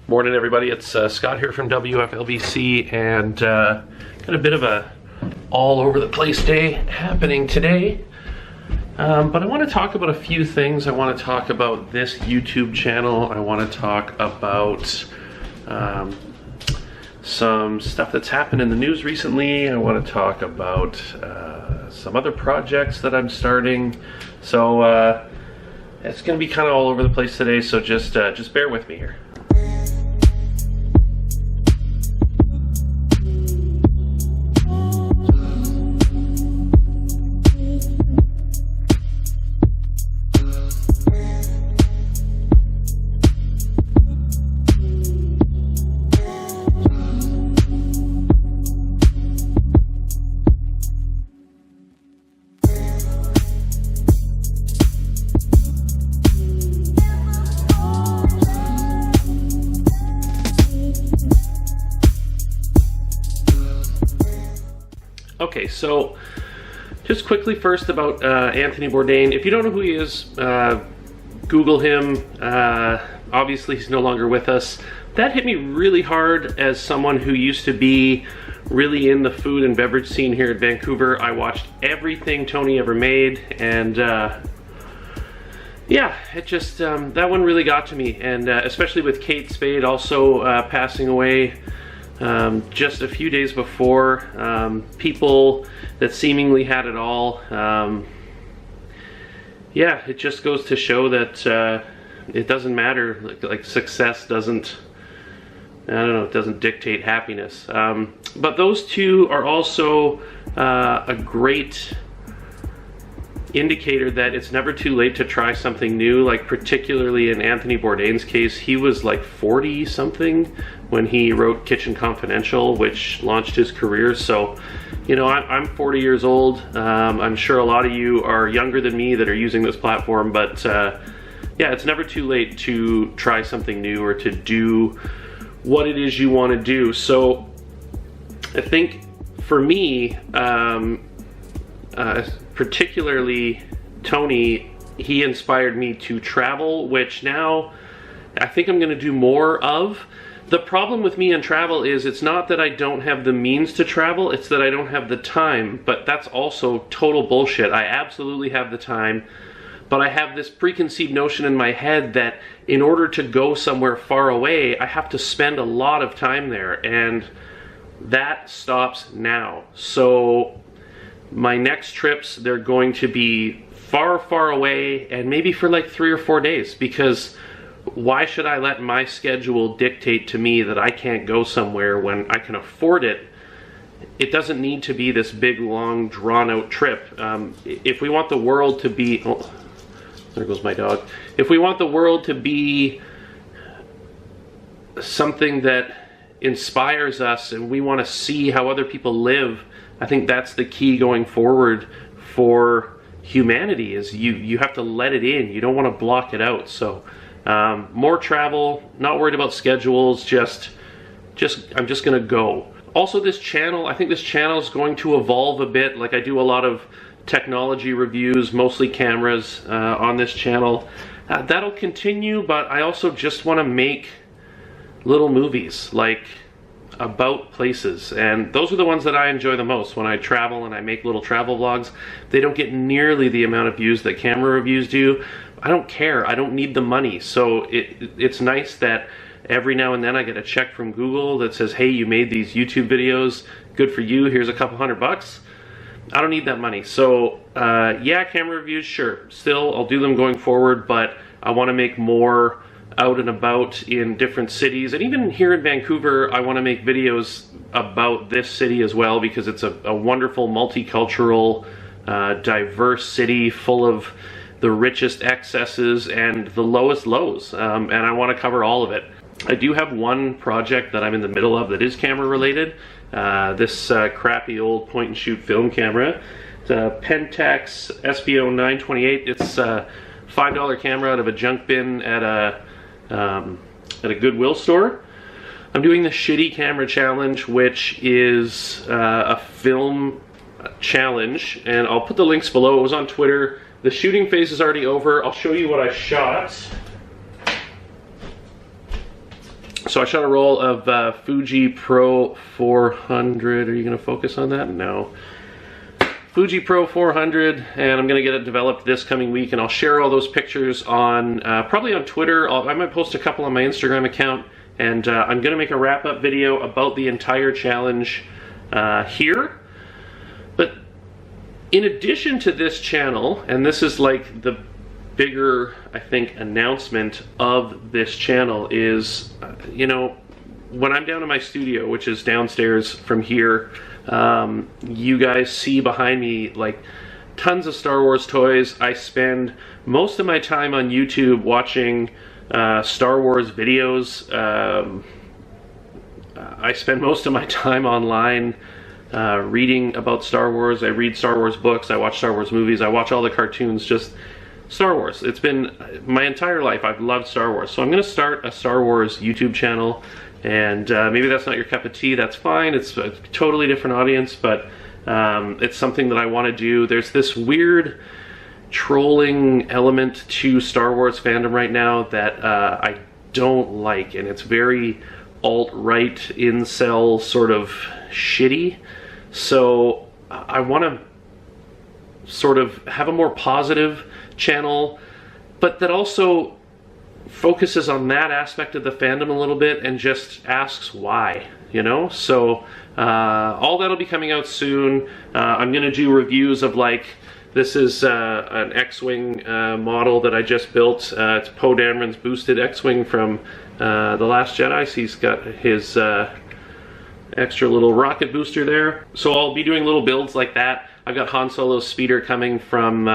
Morning, everybody. It's Scott here from WFLBC, and got a bit of a all over the place day happening today. But I want to talk about a few things. I want to talk about this YouTube channel. I want to talk about some stuff that's happened in the news recently. I want to talk about some other projects that I'm starting. So it's going to be kind of all over the place today. So just bear with me here. Okay, so just quickly first about Anthony Bourdain. If you don't know who he is, Google him. Obviously, he's no longer with us. That hit me really hard as someone who used to be really in the food and beverage scene here in Vancouver. I watched everything Tony ever made, and yeah, it just, that one really got to me. And especially with Kate Spade also passing away just a few days before. People that seemingly had it all. Yeah, it just goes to show that it doesn't matter, like success doesn't, I don't know, it doesn't dictate happiness. But those two are also a great indicator that it's never too late to try something new. Like particularly in Anthony Bourdain's case, he was like 40 something when he wrote Kitchen Confidential, which launched his career. So, you know, I'm 40 years old. I'm sure a lot of you are younger than me that are using this platform, but yeah, it's never too late to try something new or to do what it is you want to do. So I think for me, particularly Tony, he inspired me to travel, which now I think I'm going to do more of. The problem with me and travel is it's not that I don't have the means to travel, it's that I don't have the time. But that's also total bullshit. I absolutely have the time, but I have this preconceived notion in my head that in order to go somewhere far away, I have to spend a lot of time there, and that stops now. So my next trips, they're going to be far, far away, and maybe for like 3 or 4 days, because why should I let my schedule dictate to me that I can't go somewhere when I can afford it? It doesn't need to be this big, long, drawn-out trip. If we want the world to be... Oh, there goes my dog. If we want the world to be something that inspires us and we want to see how other people live, I think that's the key going forward for humanity, is you have to let it in. You don't want to block it out. So more travel, not worried about schedules, I'm just gonna go. Also, this channel, I think this channel is going to evolve a bit. Like, I do a lot of technology reviews, mostly cameras, on this channel. That'll continue, but I also just want to make little movies, like about places, and those are the ones that I enjoy the most. When I travel and I make little travel vlogs, they don't get nearly the amount of views that camera reviews do. I don't care, I don't need the money. So it's nice that every now and then I get a check from Google that says, hey, you made these YouTube videos, good for you, here's a couple $100. I don't need that money. So yeah, camera reviews, sure, still I'll do them going forward, but I want to make more out and about in different cities. And even here in Vancouver, I want to make videos about this city as well, because it's a wonderful, multicultural, diverse city full of the richest excesses and the lowest lows, and I want to cover all of it. I do have one project that I'm in the middle of that is camera related. This crappy old point and shoot film camera. It's a Pentax SBO 928. It's a $5 camera out of a junk bin at a Goodwill store. I'm doing the Shitty Camera Challenge, which is a film challenge, and I'll put the links below. It was on Twitter. The shooting phase is already over. I'll show you what I shot. So I shot a roll of Fuji Pro 400. Are you going to focus on that? No. Fuji Pro 400, and I'm going to get it developed this coming week, and I'll share all those pictures on probably on Twitter. I might post a couple on my Instagram account, and I'm going to make a wrap-up video about the entire challenge here. But in addition to this channel, and this is like the bigger, I think, announcement of this channel is, you know, when I'm down in my studio, which is downstairs from here, you guys see behind me like tons of Star Wars toys. I spend most of my time on YouTube watching Star Wars videos. I spend most of my time online reading about Star Wars. I read Star Wars books, I watch Star Wars movies, I watch all the cartoons, just Star Wars. It's been my entire life. I've loved Star Wars. So I'm going to start a Star Wars YouTube channel, and maybe that's not your cup of tea, that's fine. It's a totally different audience, but it's something that I want to do. There's this weird trolling element to Star Wars fandom right now that I don't like, and it's very alt-right, incel, sort of shitty. So I want to sort of have a more positive channel, but that also focuses on that aspect of the fandom a little bit and just asks why, you know? So all that'll be coming out soon. I'm gonna do reviews of, like, this is an X-Wing model that I just built. It's Poe Dameron's boosted X-Wing from The Last Jedi. So he's got his extra little rocket booster there. So I'll be doing little builds like that. I've got Han Solo's speeder coming from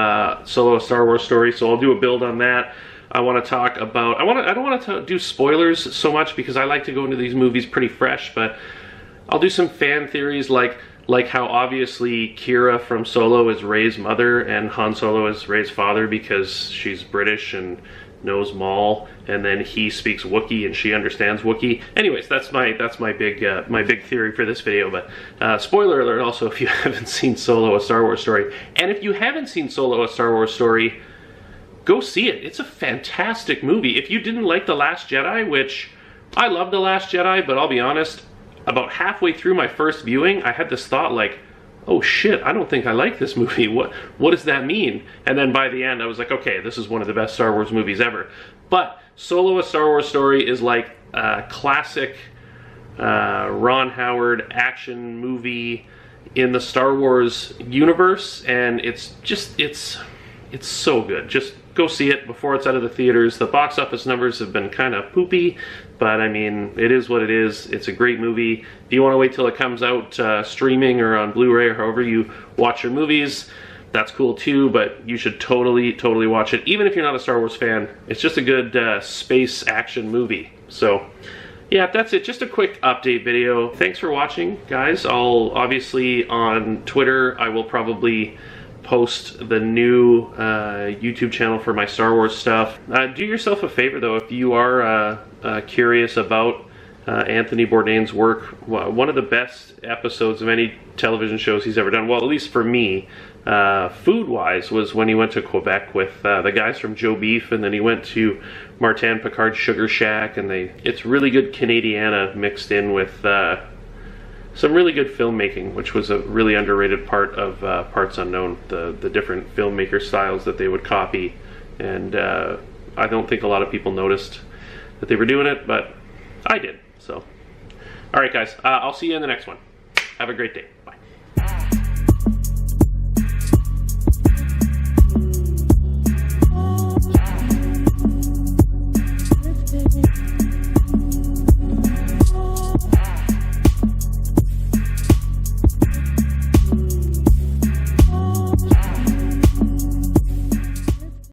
Solo: A Star Wars Story, so I'll do a build on that. I want to talk about, I don't want to do spoilers so much because I like to go into these movies pretty fresh, but I'll do some fan theories like how obviously Kira from Solo is Rey's mother and Han Solo is Rey's father because she's British and knows Maul, and then he speaks Wookiee and she understands Wookiee. Anyways, that's my big theory for this video. But spoiler alert also, if you haven't seen Solo: A Star Wars Story, and if you haven't seen Solo: A Star Wars Story, go see it. It's a fantastic movie. If you didn't like The Last Jedi, which I love The Last Jedi, but I'll be honest, about halfway through my first viewing, I had this thought like, oh shit, I don't think I like this movie. What does that mean? And then by the end, I was like, okay, this is one of the best Star Wars movies ever. But Solo: A Star Wars Story is like a classic Ron Howard action movie in the Star Wars universe, and it's so good. Just go see it before it's out of the theaters. The box office numbers have been kind of poopy, but I mean, it is what it is. It's a great movie. If you want to wait till it comes out streaming or on Blu-ray or however you watch your movies, that's cool too, but you should totally watch it. Even if you're not a Star Wars fan, it's just a good space action movie. So yeah, that's it. Just a quick update video. Thanks for watching, guys. I'll obviously on Twitter, I will probably post the new YouTube channel for my Star Wars stuff. Do yourself a favor though, if you are curious about Anthony Bourdain's work. One of the best episodes of any television shows he's ever done, well, at least for me, food-wise, was when he went to Quebec with the guys from Joe Beef, and then he went to Martin Picard's Sugar Shack, and it's really good Canadiana mixed in with some really good filmmaking, which was a really underrated part of Parts Unknown, the different filmmaker styles that they would copy. And I don't think a lot of people noticed that they were doing it, but I did. So, all right, guys, I'll see you in the next one. Have a great day.